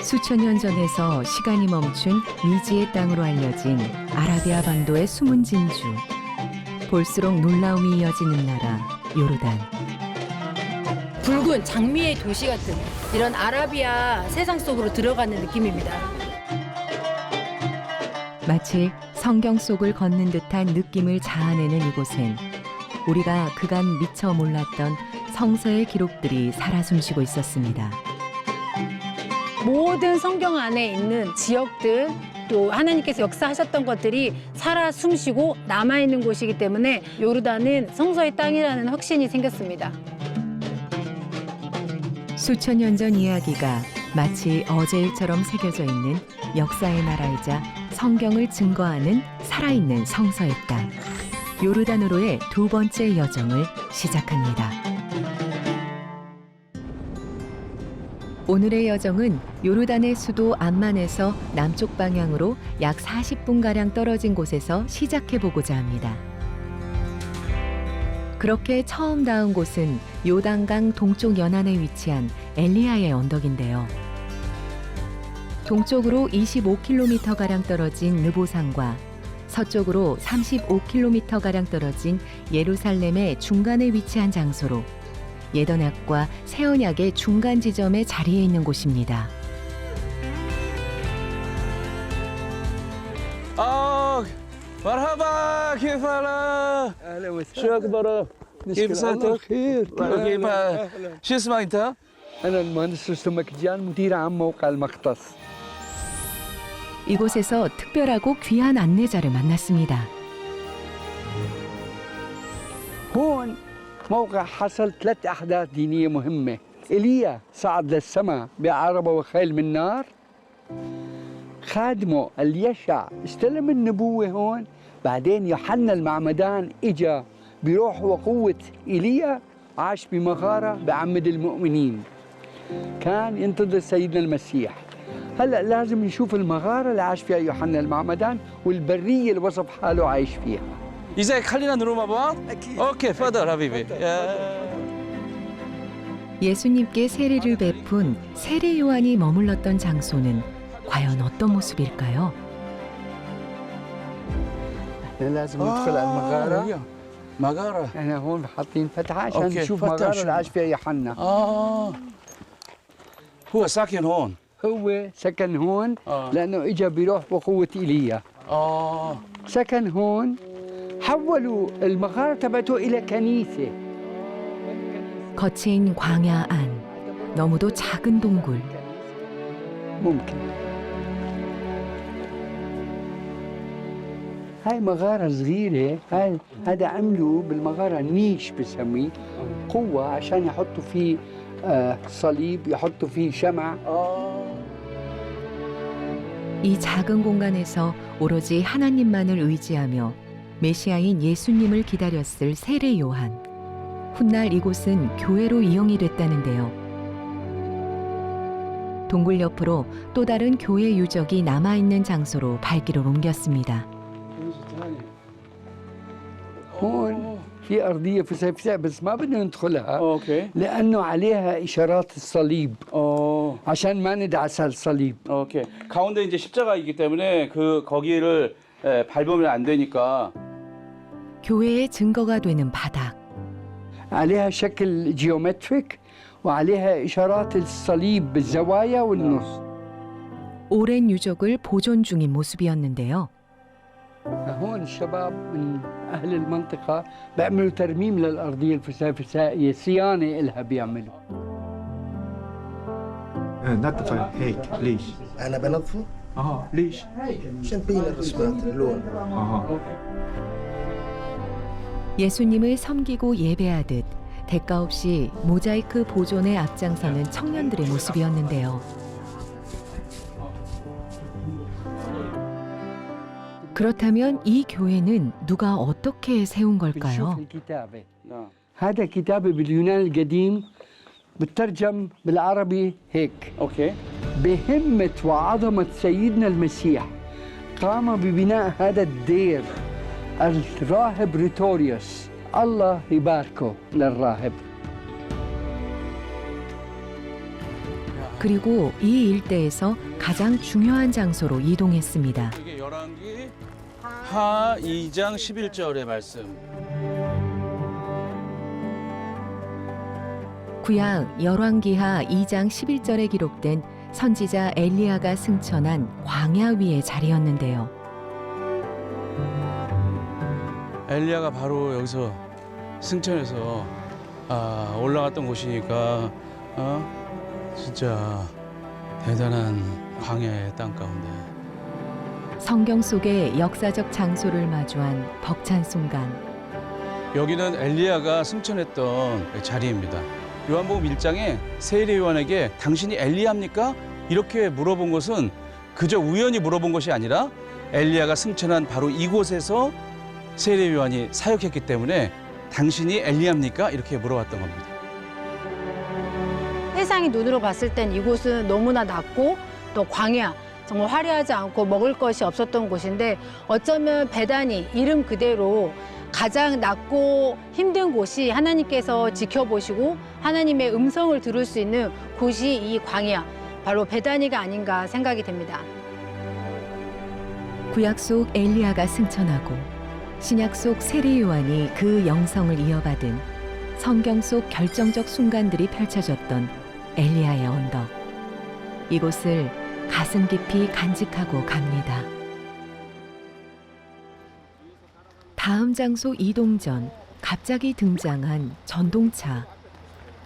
수천 년 전에서 시간이 멈춘 미지의 땅으로 알려진 아라비아 반도의 숨은 진주. 볼수록 놀라움이 이어지는 나라 요르단. 붉은 장미의 도시 같은 이런 아라비아 세상 속으로 들어가는 느낌입니다. 마치 성경 속을 걷는 듯한 느낌을 자아내는 이곳엔 우리가 그간 미처 몰랐던 성서의 기록들이 살아 숨쉬고 있었습니다. 모든 성경 안에 있는 지역들 또 하나님께서 역사하셨던 것들이 살아 숨쉬고 남아있는 곳이기 때문에 요르단은 성서의 땅이라는 확신이 생겼습니다. 수천 년 전 이야기가 마치 어제 일처럼 새겨져 있는 역사의 나라이자 성경을 증거하는 살아있는 성서의 땅. 요르단으로의 두 번째 여정을 시작합니다. 오늘의 여정은 요르단의 수도 암만에서 남쪽 방향으로 약 40분가량 떨어진 곳에서 시작해보고자 합니다. 그렇게 처음 닿은 곳은 요단강 동쪽 연안에 위치한 엘리야의 언덕인데요. 동쪽으로 25km가량 떨어진 느보산과 서쪽으로 35km가량 떨어진 예루살렘의 중간에 위치한 장소로 옛언약과 새언약의 중간 지점에 자리해 있는 곳입니다. مرحبا كيف حالك؟ اهلا وسهلا شو اخبارك؟ كيف صحتك؟ خير كيف شو اسمك انت؟ انا المهندس رستم مكجان مدير عام موقع المختص. 이곳에서 특별하고 귀한 안내자를 만났습니다. هون موقع حصل 3 احداث دينيه مهمه. ايليا صعد للسماء بعربه وخيل من نار. خادمه اليشع استلم النبوه هون. بعدين يوحنا المعمدان اجا بروح وقوه ايليا عاش بمغاره بعمد المؤمنين. كان ينتظر سيدنا المسيح. هلا لازم نشوف المغاره اللي عاش فيها يوحنا المعمدان والبريه اللي وصف حاله عايش فيها. إذا خلينا نروح مع بعض؟ أوكي تفضل حبيبي. 예수님께 세례를 베푼 세례 요한이 머물렀던 장소는 과연 어떤 모습일까요? احنا لازم ندخل على المغاره. مغارة. احنا هون حاطين فتحه عشان أوكي، نشوف فتح مغاره شو؟ اللي عاش فيها يوحنا. هو ساكن هون. هو سكن هون لانه اجى بروح وقوه ايليا. سكن هون. حولوا المغاره تبعته الى كنيسه. 거친 광야 안, 너무도 작은 동굴. ممكن. هاي مغارة صغيرة. هذا عملوا بالمغارة نيش بسميه قوة عشان يحطوا فيه صليب يحطوا فيه شمع. 이 작은 공간에서 오로지 하나님만을 의지하며 메시아인 예수님을 기다렸을 세례 요한. 훗날 이곳은 교회로 이용이 됐다는데요. 동굴 옆으로 또 다른 교회 유적이 남아있는 장소로 발길을 옮겼습니다. هون في أرضية فسيفساء بس ما بدنا ندخلها. 오케이. لأنه عليها إشارات الصليب عشان ما ندعس الصليب. 오케이. 가운데 이제 십자가 있기 때문에 거기를 밟으면 안 되니까. 교회의 증거가 되는 바닥. عليها شكل جيومتريك وعليها إشارات الصليب بالزوايا والنص. 오랜 유적을 보존 중인 모습이었는데요. هون الشباب من أهل المنطقة بيعملوا ترميم للأرضية الفسيفسائية صيانة إلها بيعملوا. نظف هيك ليش؟ أنا بنظفه ليش؟ عشان تبين الرسمات اللون. 예수님을 섬기고 예배하듯 대가 없이 모자이크 보존에 앞장서는 청년들의 모습이었는데요. 그렇다면 이 교회는 누가 어떻게 세운 걸까요? بنشوف الكتابة. هذا كتابة باليونان القديم بترجم بالعربي هيك. 오케이. بهمة وعظمة سيدنا المسيح قام ببناء هذا الدير الراهب ريتوريوس. الله يباركه للراهب. 그리고 이 일대에서 가장 중요한 장소로 이동했습니다. 이게 열왕기 하 2장 11절의 말씀. 구약 열왕기하 2장 11절에 기록된 선지자 엘리야가 승천한 광야 위의 자리였는데요. 엘리야가 바로 여기서 승천해서 올라갔던 곳이니까 진짜 대단한 광야의 땅 가운데. 성경 속의 역사적 장소를 마주한 벅찬 순간. 여기는 엘리야가 승천했던 자리입니다. 요한복음 1장에 세례 요한에게 당신이 엘리야입니까? 이렇게 물어본 것은 그저 우연히 물어본 것이 아니라 엘리야가 승천한 바로 이곳에서 세례 요한이 사역했기 때문에 당신이 엘리야입니까? 이렇게 물어봤던 겁니다. 세상이 눈으로 봤을 땐 이곳은 너무나 낮고 또 광야, 정말 화려하지 않고 먹을 것이 없었던 곳인데 어쩌면 베다니 이름 그대로 가장 낮고 힘든 곳이 하나님께서 지켜보시고 하나님의 음성을 들을 수 있는 곳이 이 광야, 바로 베다니가 아닌가 생각이 됩니다. 구약 속 엘리야가 승천하고 신약 속 세례 요한이 그 영성을 이어받은 성경 속 결정적 순간들이 펼쳐졌던 엘리야의 언덕. 이곳을 가슴 깊이 간직하고 갑니다. 다음 장소 이동 전 갑자기 등장한 전동차.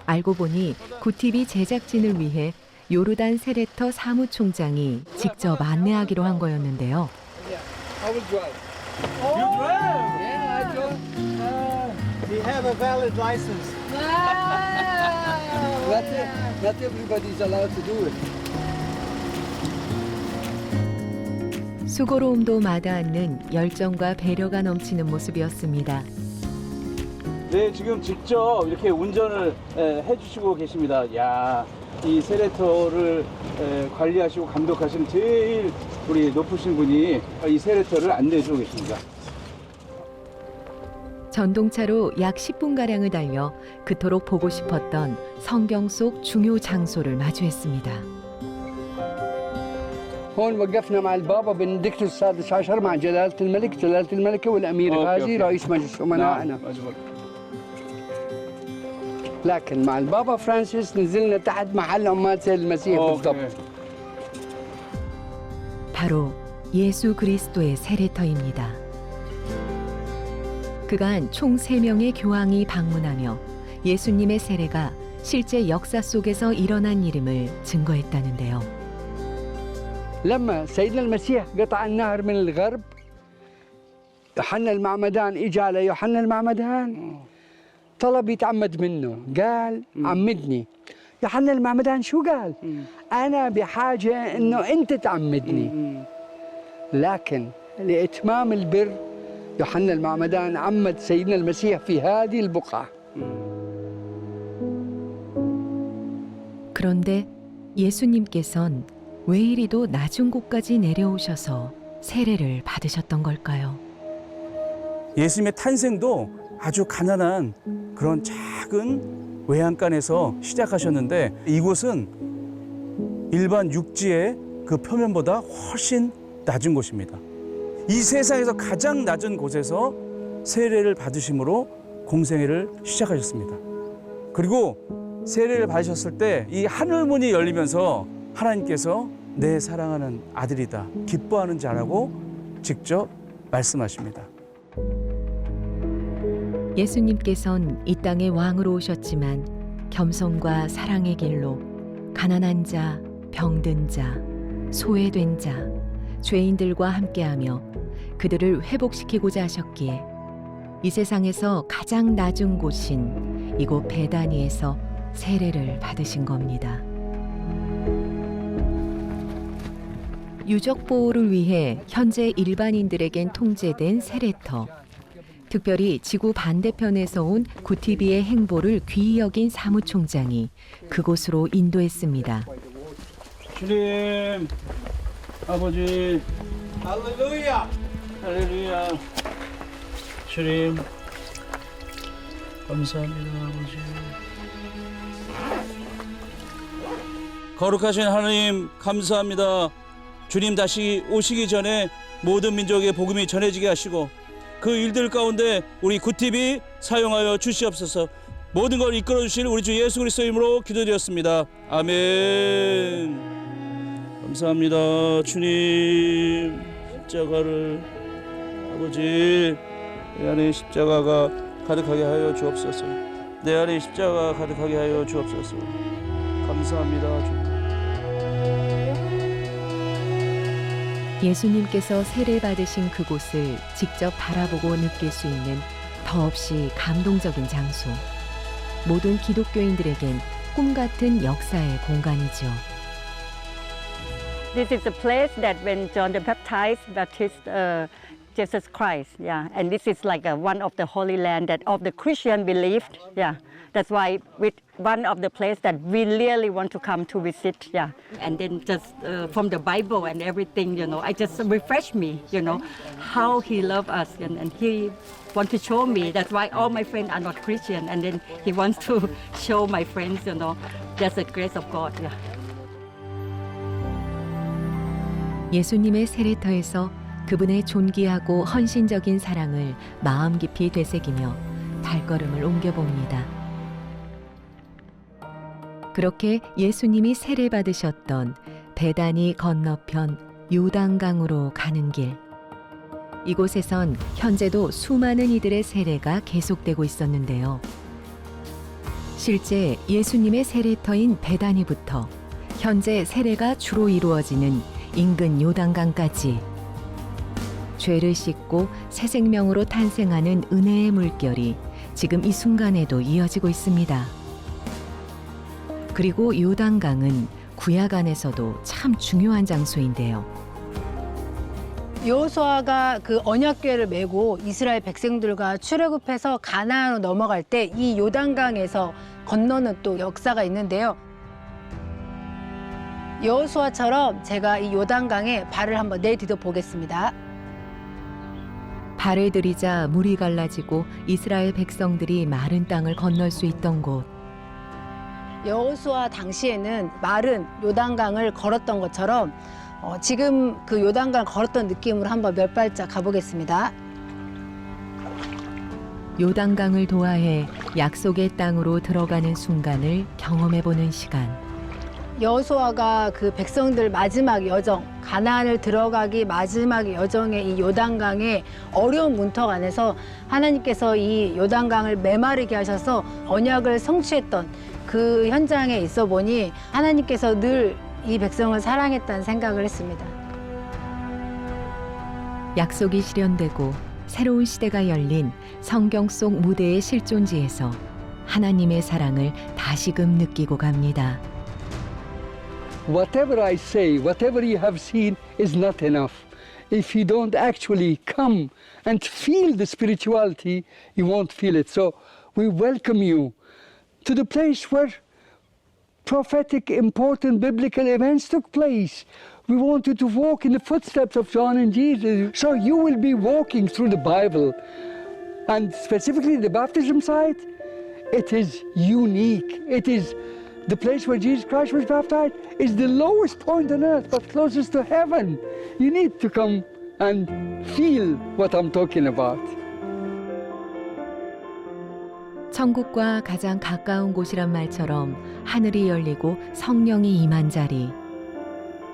알고 보니 구티비 제작진을 위해 요르단 세레터 사무총장이 직접 안내하기로 한 거였는데요. I will drive. You drive? Yeah, I drive. We have a valid license. Not everybody's allowed to do it. 수고로움도 마다않는 열정과 배려가 넘치는 모습이었습니다. 네, 지금 직접 이렇게 운전을 해주시고 계십니다. 야, 이 세레터를 관리하시고 감독하시는 제일 우리 높으신 분이 이 세레터를 안내해주고 계십니다. 전동차로 약 10분가량을 달려 그토록 보고 싶었던 성경 속 중요 장소를 마주했습니다. هون وقفنا مع البابا بندكتور السادس عشر مع جلالة الملكة والأمير غازي رئيس مجلس أمنائنا. لكن مع البابا فرانسيس نزلنا تحت محل عمال سيد المسيح بالضبط. 바로 예수 그리스도의 세례터입니다. 그간 총 3명의 교황이 방문하며 예수님의 세례가 실제 역사 속에서 일어난 일임을 증거했다는데요. لما سيدنا المسيح قطع النهر من الغرب يوحنا المعمدان اجى على يوحنا المعمدان طلب يتعمد منه قال عمدني يوحنا المعمدان شو قال انا بحاجه انه انت تعمدني لكن لاتمام البر يوحنا المعمدان عمد سيدنا المسيح في هذه البقعه. 그런데 예수님께선 왜 이리도 낮은 곳까지 내려오셔서 세례를 받으셨던 걸까요? 예수님의 탄생도 아주 가난한 그런 작은 외양간에서 시작하셨는데 이곳은 일반 육지의 그 표면보다 훨씬 낮은 곳입니다. 이 세상에서 가장 낮은 곳에서 세례를 받으심으로 공생애를 시작하셨습니다. 그리고 세례를 받으셨을 때 이 하늘문이 열리면서 하나님께서 내 사랑하는 아들이다, 기뻐하는 자라고 직접 말씀하십니다. 예수님께선 이 땅에 왕으로 오셨지만 겸손과 사랑의 길로 가난한 자, 병든 자, 소외된 자, 죄인들과 함께하며 그들을 회복시키고자 하셨기에 이 세상에서 가장 낮은 곳인 이곳 베다니에서 세례를 받으신 겁니다. 유적 보호를 위해 현재 일반인들에겐 통제된 세례터. 특별히 지구 반대편에서 온 구티비의 행보를 귀히 여긴 사무총장이 그곳으로 인도했습니다. 주님, 아버지, 할렐루야! 할렐루야. 주님, 감사합니다, 아버지. 거룩하신 하나님 감사합니다. 주님 다시 오시기 전에 모든 민족의 복음이 전해지게 하시고 그 일들 가운데 우리 굿TV 사용하여 주시옵소서. 모든 걸 이끌어 주실 우리 주 예수 그리스도 이름으로 기도드렸습니다. 아멘. 감사합니다. 주님 십자가를 아버지 내 안에 십자가가 가득하게 하여 주옵소서. 내 안에 십자가가 가득하게 하여 주옵소서. 감사합니다. 주님. 예수님께서 세례 받으신 그곳을 직접 바라보고 느낄 수 있는 더없이 감동적인 장소. 모든 기독교인들에겐 꿈 같은 역사의 공간이죠. This is a place that when John the Baptist baptized Jesus Christ, yeah, and this is like one of the holy land that of the Christian believed, yeah. That's why with one of the place that we really want to come to visit, yeah. And then just from the Bible and everything, you know, I just refresh me, you know, how he loved us and he want to show me. That's why all my friends are not Christian, and then he wants to show my friends, you know, that's the grace of God, yeah. 예수님의 세례터에서 그분의 존귀하고 헌신적인 사랑을 마음 깊이 되새기며 발걸음을 옮겨봅니다. 그렇게 예수님이 세례 받으셨던 베다니 건너편 요단강으로 가는 길. 이곳에선 현재도 수많은 이들의 세례가 계속되고 있었는데요. 실제 예수님의 세례터인 베다니부터 현재 세례가 주로 이루어지는 인근 요단강까지 죄를 씻고 새 생명으로 탄생하는 은혜의 물결이 지금 이 순간에도 이어지고 있습니다. 그리고 요단강은 구약 안에서도 참 중요한 장소인데요. 여호수아가 그 언약궤를 메고 이스라엘 백성들과 출애굽해서 가나안으로 넘어갈 때 이 요단강에서 건너는 또 역사가 있는데요. 여호수아처럼 제가 이 요단강에 발을 한번 내디뎌 보겠습니다. 발을 들이자 물이 갈라지고 이스라엘 백성들이 마른 땅을 건널 수 있던 곳. 여호수아 당시에는 마른 요단강을 걸었던 것처럼 지금 그 요단강을 걸었던 느낌으로 한번 몇 발짝 가보겠습니다. 요단강을 도하해 약속의 땅으로 들어가는 순간을 경험해보는 시간. 여호수아가 그 백성들 마지막 여정, 가나안을 들어가기 마지막 여정의 이 요단강의 어려운 문턱 안에서 하나님께서 이 요단강을 메마르게 하셔서 언약을 성취했던 그 현장에 있어 보니 하나님께서 늘 이 백성을 사랑했다는 생각을 했습니다. 약속이 실현되고 새로운 시대가 열린 성경 속 무대의 실존지에서 하나님의 사랑을 다시금 느끼고 갑니다. Whatever I say, whatever you have seen is not enough. If you don't actually come and feel the spirituality, you won't feel it. So we welcome you to the place where prophetic, important biblical events took place. We want you to walk in the footsteps of John and Jesus. So you will be walking through the Bible. And specifically the baptism site, it is unique. It is the place where Jesus Christ was baptized is the lowest point on earth, but closest to heaven. You need to come and feel what I'm talking about. 천국과 가장 가까운 곳이란 말처럼 하늘이 열리고 성령이 임한 자리.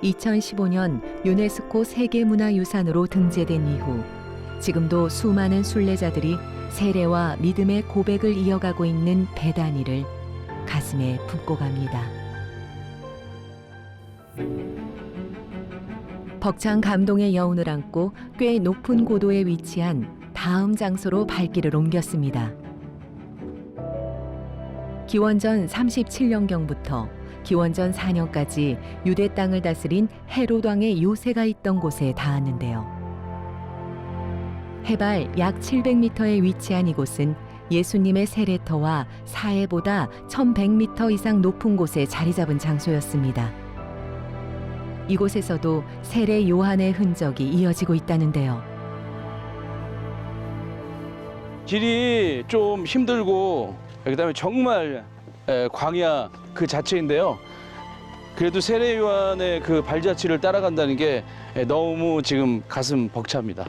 2015년 유네스코 세계문화유산으로 등재된 이후 지금도 수많은 순례자들이 세례와 믿음의 고백을 이어가고 있는 베다니를 가슴에 품고 갑니다. 벅찬 감동의 여운을 안고 꽤 높은 고도에 위치한 다음 장소로 발길을 옮겼습니다. 기원전 37년경부터 기원전 4년까지 유대 땅을 다스린 헤롯 왕의 요새가 있던 곳에 닿았는데요. 해발 약 700m에 위치한 이곳은 예수님의 세례터와 사해보다 1100m 이상 높은 곳에 자리 잡은 장소였습니다. 이곳에서도 세례 요한의 흔적이 이어지고 있다는데요. 길이 좀 힘들고 그다음에 정말 광야 그 자체인데요. 그래도 세례 요한의 그 발자취를 따라간다는 게 너무 지금 가슴 벅찹니다.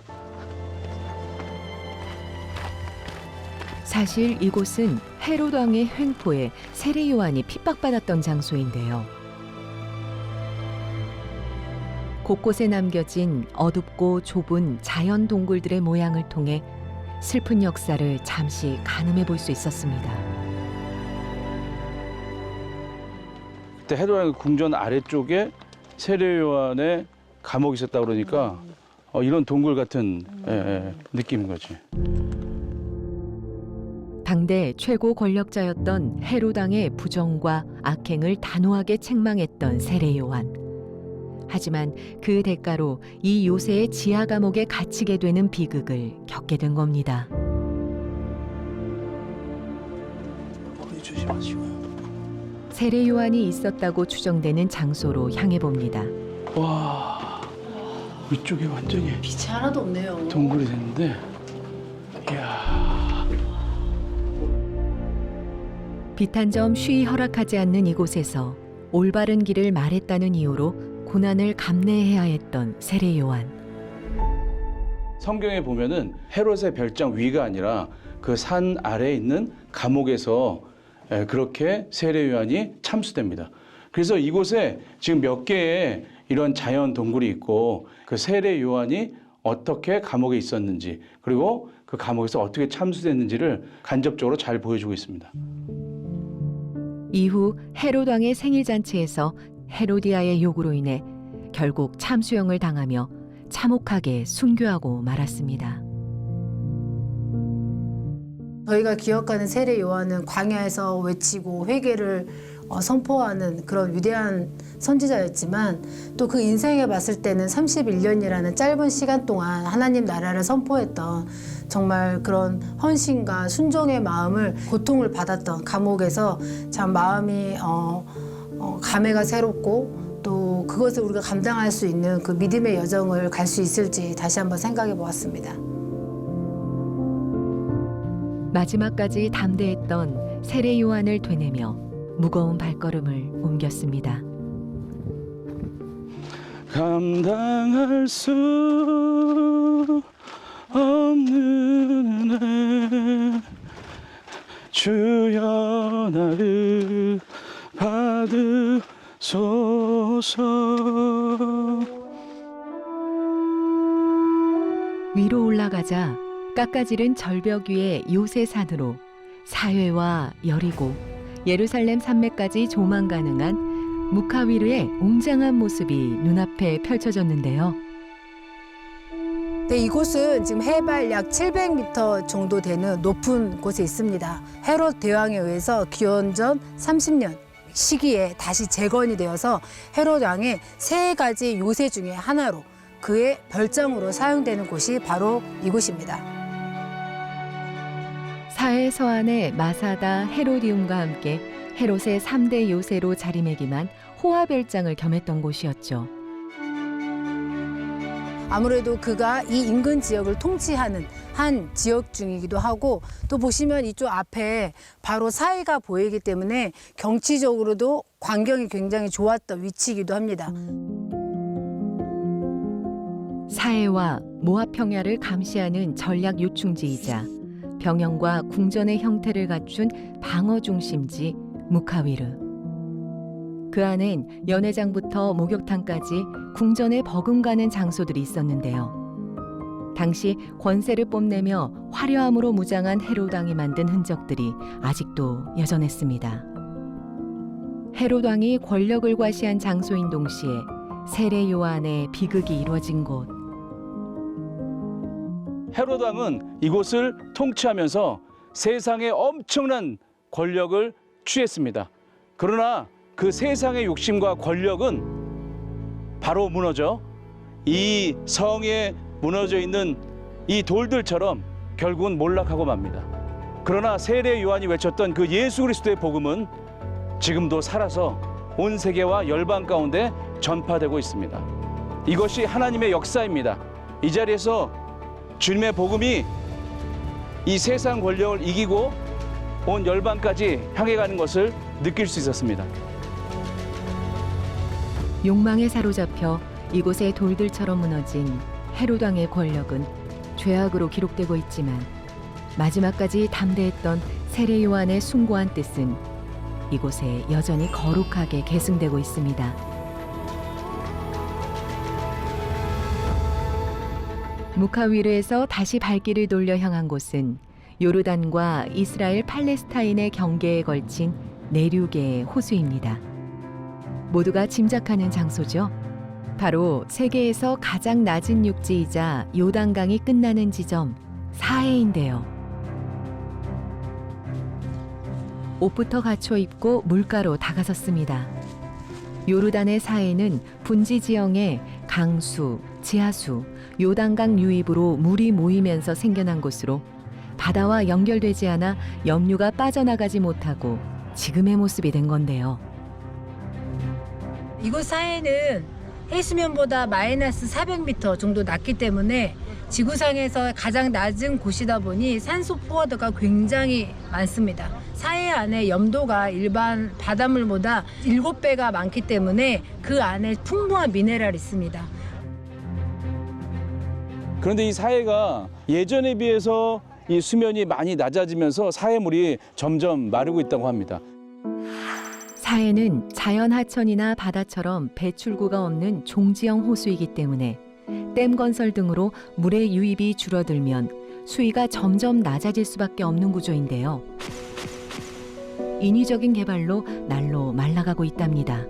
사실 이곳은 헤롯 왕의 횡포에 세례 요한이 핍박받았던 장소인데요. 곳곳에 남겨진 어둡고 좁은 자연 동굴들의 모양을 통해 슬픈 역사를 잠시 가늠해 볼 수 있었습니다. 그때 헤롯 왕의 궁전 아래쪽에 세례 요한의 감옥이 있었다 그러니까 이런 동굴 같은 느낌인 거지. 당대 최고 권력자였던 헤롯 왕의 부정과 악행을 단호하게 책망했던 세례 요한. 하지만 그 대가로 이 요새의 지하 감옥에 갇히게 되는 비극을 겪게 된 겁니다. 머리 조심하시고. 세례 요한이 있었다고 추정되는 장소로 향해 봅니다. 와, 위쪽에 완전히 빛이 하나도 없네요. 동굴이 됐는데, 이야. 빛 한 점 쉬이 허락하지 않는 이곳에서 올바른 길을 말했다는 이유로 고난을 감내해야 했던 세례 요한. 성경에 보면은 헤롯의 별장 위가 아니라 그 산 아래에 있는 감옥에서 그렇게 세례 요한이 참수됩니다. 그래서 이곳에 지금 몇 개의 이런 자연 동굴이 있고 그 세례 요한이 어떻게 감옥에 있었는지 그리고 그 감옥에서 어떻게 참수됐는지를 간접적으로 잘 보여주고 있습니다. 이후 헤롯 왕의 생일 잔치에서 헤로디아의 요구로 인해 결국 참수형을 당하며 참혹하게 순교하고 말았습니다. 저희가 기억하는 세례 요한은 광야에서 외치고 회개를 선포하는 그런 위대한 선지자였지만 또 그 인생에 봤을 때는 31년이라는 짧은 시간 동안 하나님 나라를 선포했던 정말 그런 헌신과 순종의 마음을 고통을 받았던 감옥에서 참 마음이 감회가 새롭고 또 그것을 우리가 감당할 수 있는 그 믿음의 여정을 갈 수 있을지 다시 한번 생각해 보았습니다. 마지막까지 담대했던 세례 요한을 되뇌며 무거운 발걸음을 옮겼습니다. 감당할 수 없는 은혜 주여 나를 받으소서. 위로 올라가자 깎아지른 절벽 위의 요새산으로 사회와 여리고 예루살렘 산맥까지 조망 가능한 무카위르의 웅장한 모습이 눈앞에 펼쳐졌는데요. 네, 이곳은 지금 해발 약 700m 정도 되는 높은 곳에 있습니다. 헤롯 대왕에 의해서 기원전 30년 시기에 다시 재건이 되어서 헤롯 왕의 세 가지 요새 중에 하나로 그의 별장으로 사용되는 곳이 바로 이곳입니다. 사해 서안의 마사다 헤로디움과 함께 헤롯의 3대 요새로 자리매김한 호화별장을 겸했던 곳이었죠. 아무래도 그가 이 인근 지역을 통치하는 한 지역 중이기도 하고 또 보시면 이쪽 앞에 바로 사해가 보이기 때문에 경치적으로도 광경이 굉장히 좋았던 위치이기도 합니다. 사해와 모압 평야를 감시하는 전략 요충지이자 병영과 궁전의 형태를 갖춘 방어 중심지 무카위르. 그 안엔 연회장부터 목욕탕까지 궁전에 버금가는 장소들이 있었는데요. 당시 권세를 뽐내며 화려함으로 무장한 헤롯 왕이 만든 흔적들이 아직도 여전했습니다. 헤롯 왕이 권력을 과시한 장소인 동시에 세례 요한의 비극이 이루어진 곳. 헤롯 왕은 이곳을 통치하면서 세상의 엄청난 권력을 취했습니다. 그러나 그 세상의 욕심과 권력은 바로 무너져 이 성에 무너져 있는 이 돌들처럼 결국은 몰락하고 맙니다. 그러나 세례 요한이 외쳤던 그 예수 그리스도의 복음은 지금도 살아서 온 세계와 열방 가운데 전파되고 있습니다. 이것이 하나님의 역사입니다. 이 자리에서 주님의 복음이 이 세상 권력을 이기고 온 열방까지 향해 가는 것을 느낄 수 있었습니다. 욕망에 사로잡혀 이곳에 돌들처럼 무너진 헤롯 왕의 권력은 죄악으로 기록되고 있지만 마지막까지 담대했던 세례 요한의 숭고한 뜻은 이곳에 여전히 거룩하게 계승되고 있습니다. 무카위르에서 다시 발길을 돌려 향한 곳은 요르단과 이스라엘 팔레스타인의 경계에 걸친 내륙의 호수입니다. 모두가 짐작하는 장소죠. 바로 세계에서 가장 낮은 육지이자 요단강이 끝나는 지점 사해인데요. 옷부터 갖춰 입고 물가로 다가섰습니다. 요르단의 사해는 분지 지형에 강수, 지하수, 요단강 유입으로 물이 모이면서 생겨난 곳으로 바다와 연결되지 않아 염류가 빠져나가지 못하고 지금의 모습이 된 건데요. 이곳 사해는 해수면보다 마이너스 400m 정도 낮기 때문에 지구상에서 가장 낮은 곳이다 보니 산소 포화도가 굉장히 많습니다. 사해 안에 염도가 일반 바닷물보다 7배가 많기 때문에 그 안에 풍부한 미네랄이 있습니다. 그런데 이 사해가 예전에 비해서 이 수면이 많이 낮아지면서 사해물이 점점 마르고 있다고 합니다. 사해는 자연 하천이나 바다처럼 배출구가 없는 종지형 호수이기 때문에 댐 건설 등으로 물의 유입이 줄어들면 수위가 점점 낮아질 수밖에 없는 구조인데요. 인위적인 개발로 날로 말라가고 있답니다.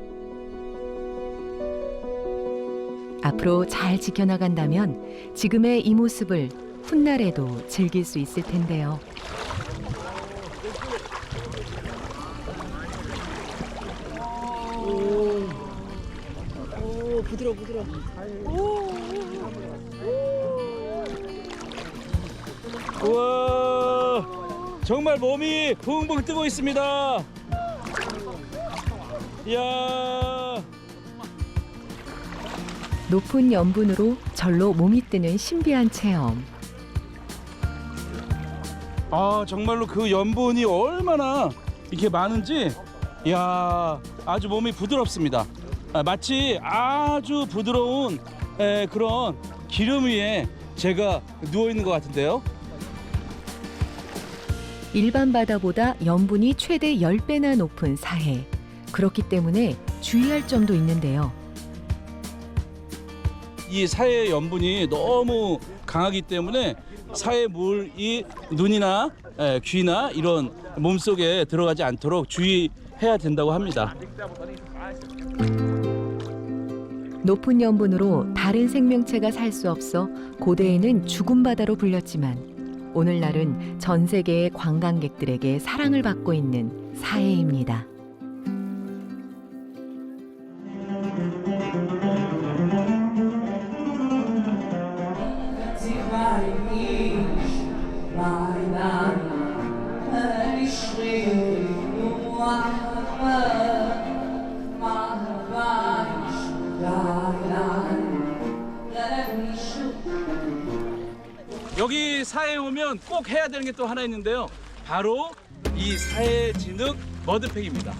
앞으로 잘 지켜나간다면 지금의 이 모습을 훗날에도 즐길 수 있을 텐데요. 오, 부드러워. 우와, 정말 몸이 붕붕 뜨고 있습니다. 이야. 높은 염분으로 절로 몸이 뜨는 신비한 체험. 아, 정말로 그 염분이 얼마나 이렇게 많은지, 이야, 아주 몸이 부드럽습니다. 마치 아주 부드러운 그런 기름 위에 제가 누워 있는 것 같은데요. 일반 바다보다 염분이 최대 10배나 높은 사해. 그렇기 때문에 주의할 점도 있는데요. 이 사해 염분이 너무 강하기 때문에 사해 물이 눈이나 귀나 이런 몸속에 들어가지 않도록 주의해야 된다고 합니다. 높은 염분으로 다른 생명체가 살 수 없어 고대에는 죽은 바다로 불렸지만 오늘날은 전 세계의 관광객들에게 사랑을 받고 있는 사해입니다. 여기 사해에 오면 꼭 해야 되는 게 또 하나 있는데요. 바로 이 사해 진흙 머드팩입니다.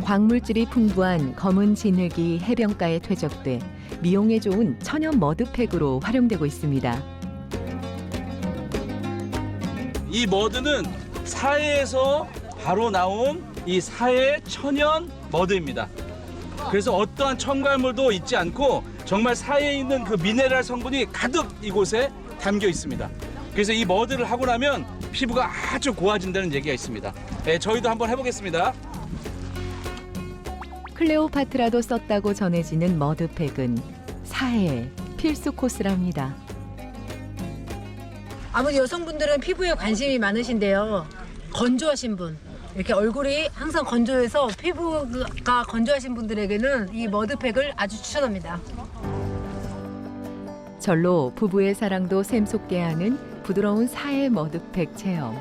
광물질이 풍부한 검은 진흙이 해변가에 퇴적돼 미용에 좋은 천연 머드팩으로 활용되고 있습니다. 이 머드는 사해에서 바로 나온 이 사해 천연 머드입니다. 그래서 어떠한 첨가물도 있지 않고 정말 사해에 있는 그 미네랄 성분이 가득 이곳에 담겨 있습니다. 그래서 이 머드를 하고 나면 피부가 아주 고와진다는 얘기가 있습니다. 저희도 한번 해보겠습니다. 클레오파트라도 썼다고 전해지는 머드팩은 사해의 필수 코스랍니다. 아무래도 여성분들은 피부에 관심이 많으신데요. 건조하신 분, 이렇게 얼굴이 항상 건조해서 피부가 건조하신 분들에게는 이 머드팩을 아주 추천합니다. 절로 부부의 사랑도 샘솟게 하는 부드러운 사해 머드팩 체험.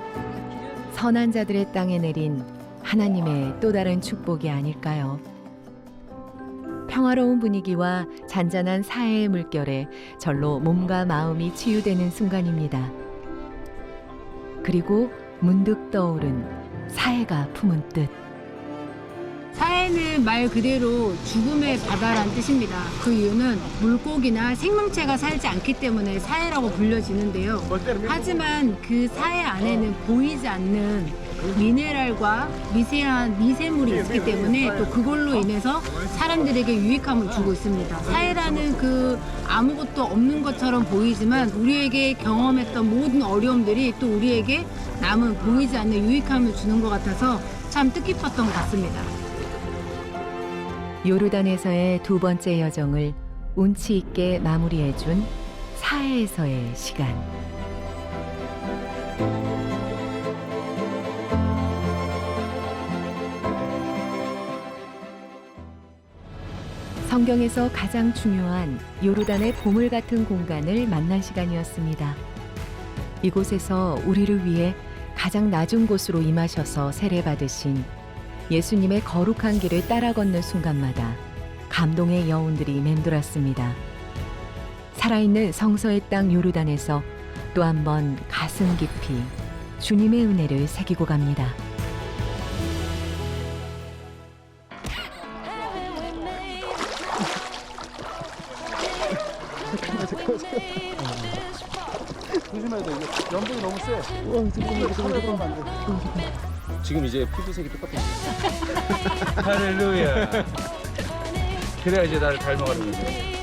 선한 자들의 땅에 내린 하나님의 또 다른 축복이 아닐까요? 평화로운 분위기와 잔잔한 사해의 물결에 절로 몸과 마음이 치유되는 순간입니다. 그리고 문득 떠오른 사해가 품은 뜻. 사해 사해는 말 그대로 죽음의 바다란 뜻입니다. 그 이유는 물고기나 생명체가 살지 않기 때문에 사해라고 불려지는데요. 하지만 그 사해 안에는 보이지 않는 미네랄과 미세한 미세물이 있기 때문에 또 그걸로 인해서 사람들에게 유익함을 주고 있습니다. 사해라는 그 아무것도 없는 것처럼 보이지만 우리에게 경험했던 모든 어려움들이 또 우리에게 남은 보이지 않는 유익함을 주는 것 같아서 참 뜻깊었던 것 같습니다. 요르단에서의 두 번째 여정을 운치 있게 마무리해준 사해에서의 시간. 성경에서 가장 중요한 요르단의 보물 같은 공간을 만난 시간이었습니다. 이곳에서 우리를 위해 가장 낮은 곳으로 임하셔서 세례받으신 예수님의 거룩한 길을 따라 걷는 순간마다 감동의 여운들이 맴돌았습니다. 살아있는 성서의 땅 요르단에서 또 한 번 가슴 깊이 주님의 은혜를 새기고 갑니다. 조심해야 돼. 이게 연분이 너무 세. 지금 이제 피부색이 똑같은 할렐루야. 그래야 이제 나를 닮아가는 거지.